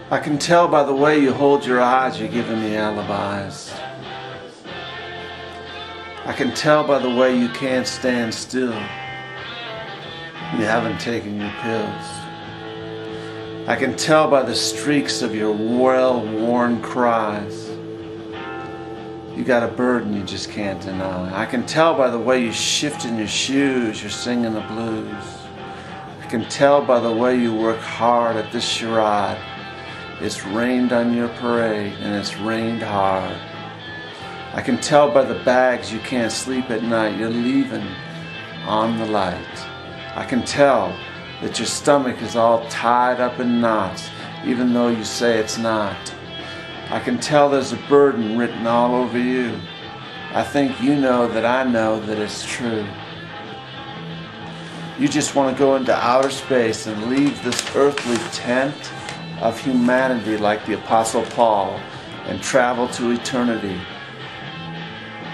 I can tell by the way you hold your eyes you're giving me alibis. I can tell by the way you can't stand still. You haven't taken your pills. I can tell by the streaks of your well-worn cries. You got a burden you just can't deny. I can tell by the way you shift in your shoes, you're singing the blues. I can tell by the way you work hard at this charade. It's rained on your parade, and it's rained hard. I can tell by the bags you can't sleep at night. You're leaving on the light. I can tell that your stomach is all tied up in knots, even though you say it's not. I can tell there's a burden written all over you. I think you know that it's true. You just want to go into outer space and leave this earthly tent of humanity like the Apostle Paul and travel to eternity.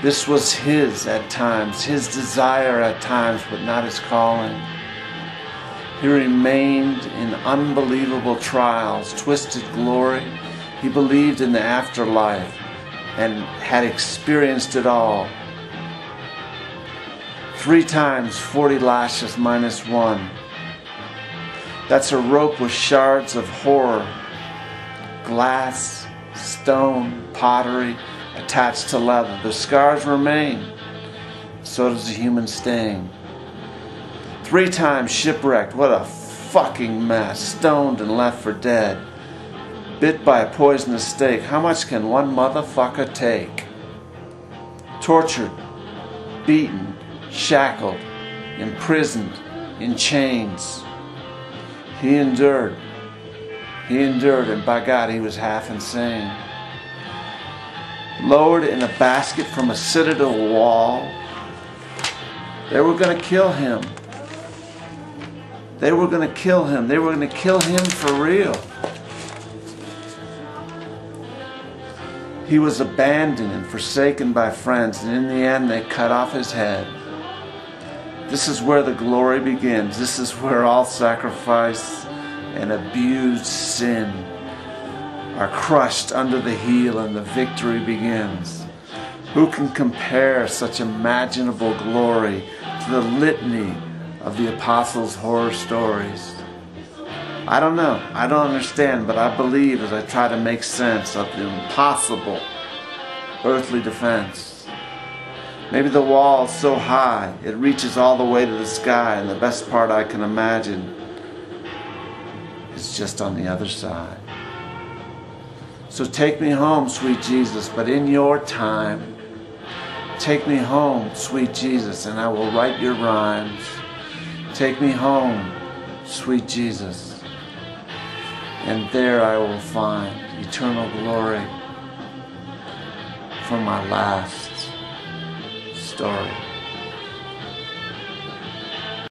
This was his at times, his desire at times, but not his calling. He remained in unbelievable trials, twisted glory. He believed in the afterlife and had experienced it all. 3 times 40 lashes minus 1. That's a rope with shards of horror, glass, stone, pottery, attached to leather. The scars remain. So does the human stain. 3 times shipwrecked. What a fucking mess. Stoned and left for dead. Bit by a poisonous snake. How much can one motherfucker take? Tortured, beaten, shackled, imprisoned, in chains. He endured, and by God, he was half insane. Lowered in a basket from a citadel wall. They were going to kill him. They were going to kill him. They were going to kill him for real. He was abandoned and forsaken by friends, and in the end, they cut off his head. This is where the glory begins. This is where all sacrifice and abused sin are crushed under the heel and the victory begins. Who can compare such imaginable glory to the litany of the apostles' horror stories? I don't know. I don't understand, but I believe as I try to make sense of the impossible earthly defense. Maybe the wall is so high it reaches all the way to the sky, and the best part I can imagine is just on the other side. So take me home, sweet Jesus, but in your time. Take me home, sweet Jesus, and I will write your rhymes. Take me home, sweet Jesus, and there I will find eternal glory for my last story.